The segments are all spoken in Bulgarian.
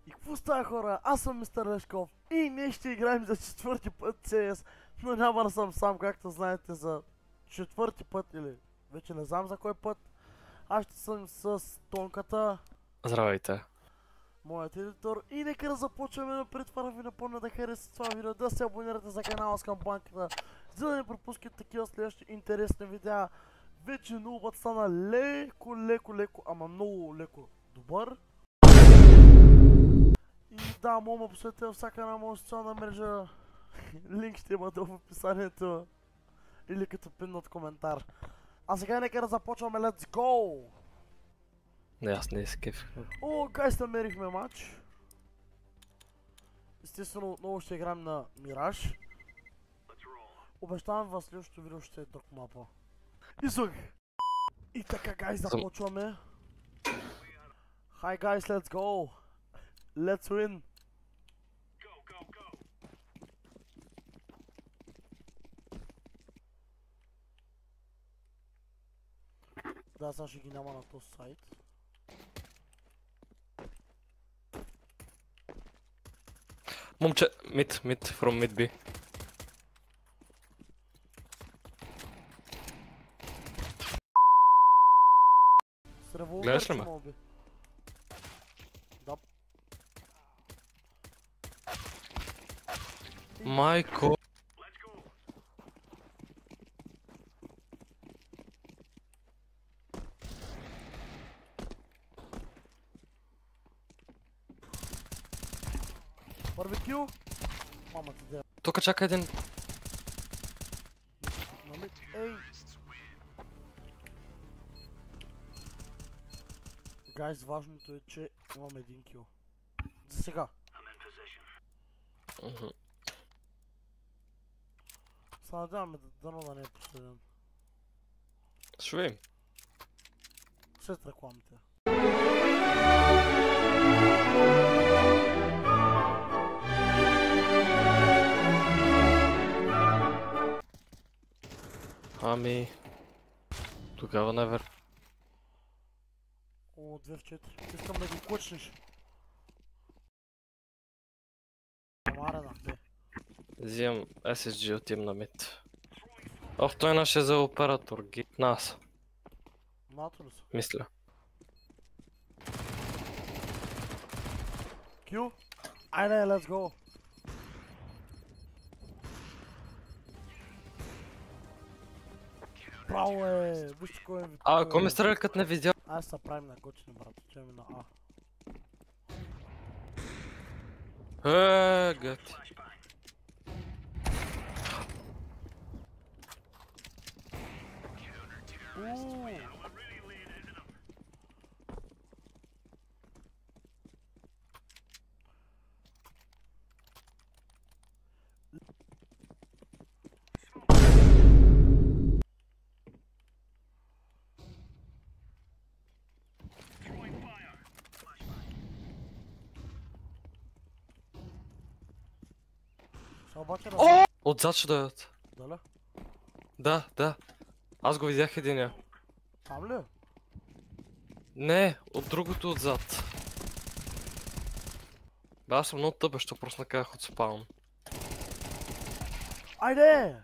И какво става, хора? Аз съм Мистер Лешков и ние ще играем за четвърти път CS, но няма да съм сам, както знаете, за четвърти път или вече не знам за кой път. Аз ще съм с Тонката, Здравейте. моят едитор, и нека да започваме, но преди това да ви напомня да харесате това видео, да се абонирате за канала с камбанката, за да не пропускате такива следващи интересни видеа. Вече нулбът стана леко, ама много леко добър. И да, мога да посетите във всяка една моя социална мрежа. Линк ще има долу в описанието или като пиннат коментар. А сега нека да започваме, let's go! Не, аз не скеф. О, гайс, намерихме матч. Естествено, отново ще играем на Мираж. Обещавам вас, следващото видео ще е друг мапа. Излъг! И така, гайс, започваме. Hi guys, let's go! Let's win! Да, сега ще ги няма на този сайт. Момче, mid, from mid B. С револвер Гледаш ли ще ме? ме уби. Да. Майко. Барбекю? Мама ти де. Тук чака един. Нали? Ей! Гайс, важното е, че имам един кил. За сега. Се надяваме дано да не е последен. Ще видим. След рекламите. Ами... Тогава невер. О, 2 в 4. Искам да ги клъчнеш. Амара на те. Взимам SSG, отивам на мид. Ох, той наш е за оператор. Нас, Нато ли са? мисля. Кил? Айде, let's go! Браво е! Вижте кой е ви. А, ако ме стреля като не видя? Аз се правим на готини, брат. Отиваме на А. Гъти. Са обаче О! Отзад ще дойдат. Дале? Да. Аз го видях единия. Там ли? Не, от другото отзад. Бе, аз съм много тъбещо, просто накарах от спаун. Айде!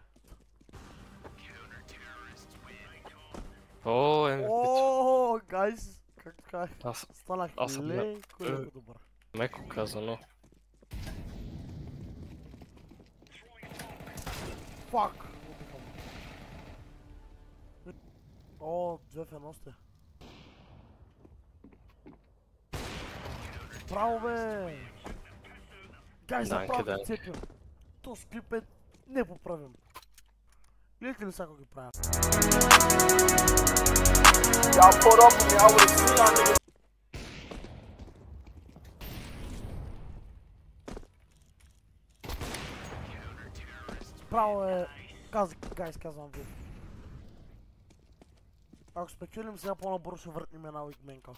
О, MVP-то. О, гайс! Как така? Станах аз съм леко добър. Меко казано. Фак! О, 2 в 1 сте. Браво, бе! Гайс, направо ги цепим. Този клип е непоправим. Гледайте ли сега го ги правя? Браво е! Гайс, казвам ви. Ако спечелим, сега по-набързо ще въртнем една уикменка.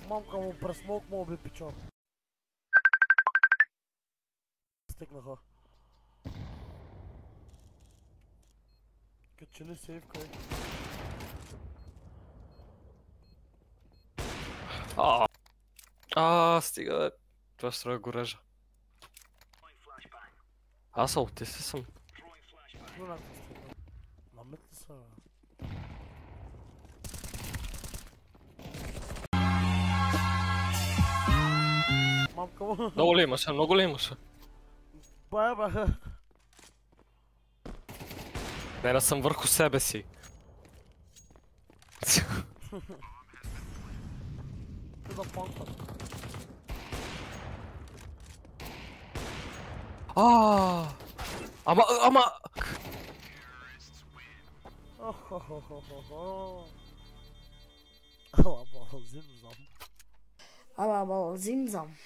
Мамка му през смок му би пичо. Стигнаха. Качени сейвка е. Стига бе. Това ще трябва да го режа. Аз аутист ли съм? На мит ли са? Мамка му. Много ли имаше? Много ли имаше? Бая бая. Не съм върху себе си. Ти да панка. Ама... Ала бал, зимзам. Ала бал, зимзам.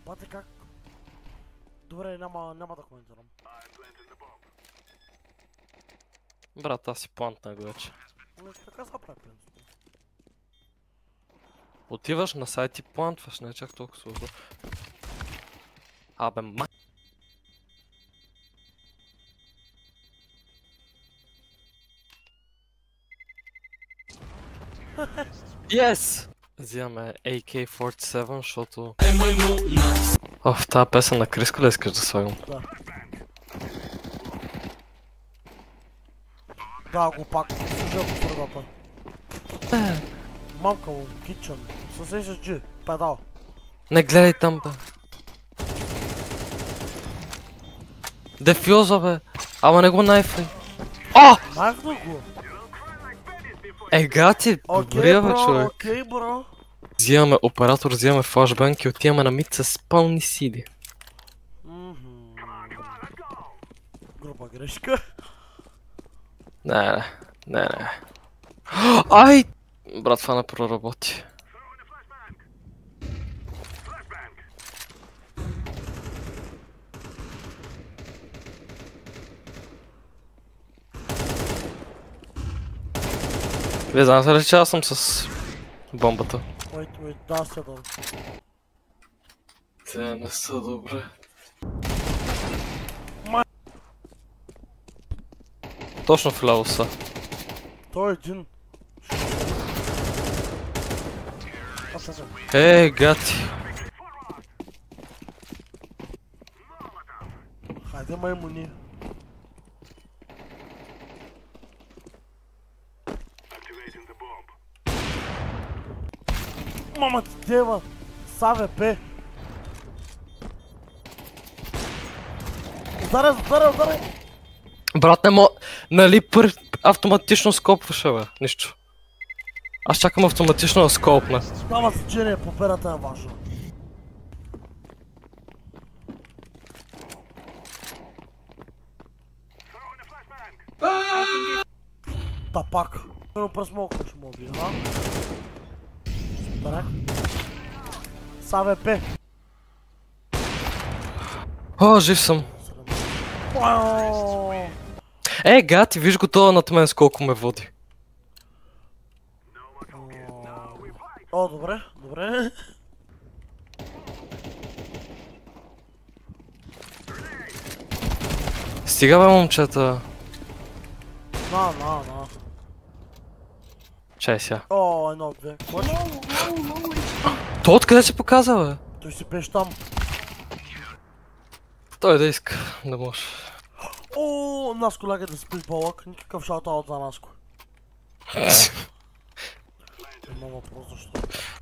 Пате как? Добре, няма да коментирам. Брат, аз си плантнах вече. Така са прави принцип. Отиваш на сайт и плантваш, не е чак толкова сложно. Абе, Yes! Взимаме AK-47, защото... В тази песен на Криско ли искаш да слагам? Да. Да, го пак. Служа по средата. Мамка му, китчен. С SSG, педал. Не гледай там, бе. Дефюза, бе. Ама не го найфай. Найфна го. Гати, добрия, бе, човек. Окей, бро. Взимаме оператор, взимаме флашбанк и отиваме на мид с пълни сили. Груба грешка. Не. Ай! Брат, това не проработи. Вие знаете ли, че аз съм с бомбата? Wait, да се да. Те не са добре. Точно в ляво са. Той е един. Гати. Хайде маймуни. Мама ти дева! Саве пе! Ударай! Брат, не мога... Нали автоматично скопваше, бе? Нищо. Аз чакам автоматично да скопне. Става се джене, поперата е важна. Та пак. Но пресмокваш моби, а? Супер. Саве пе. Жив съм. Уау! Гати, виж го това над мен с колко ме води. Добре. Стига, бе, момчета. На. Чай сега. Едно, две. То откъде си показа, бе? Той си пеш там. Той да иска, да може. Наско ляга да спиш балък, никакъв шаутаут за Наско. Няма въпрос защо.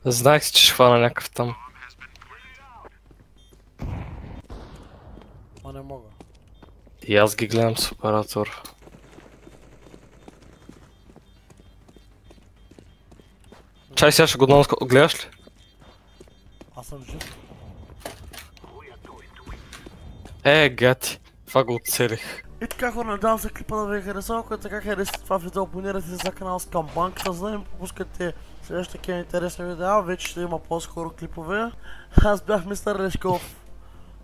Знаех си, че ще хвана някакъв там. А не мога. И аз ги гледам с оператор. Чай сега ще го дам, гледаш ли? Аз съм жив. Гати. Това го оцелих. И така хора, надявам се клипа да ви е харесал, ако е така харесате това видео, абонирайте се за канал Скамбанката, за да не пропускате следващите такива интересни видеа, вече ще има по-скоро клипове. Аз бях мистер Лешков,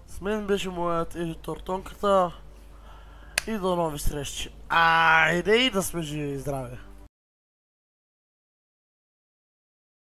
с мен беше моят едитор Тонката и до нови срещи. Айде и да сме живи и здрави!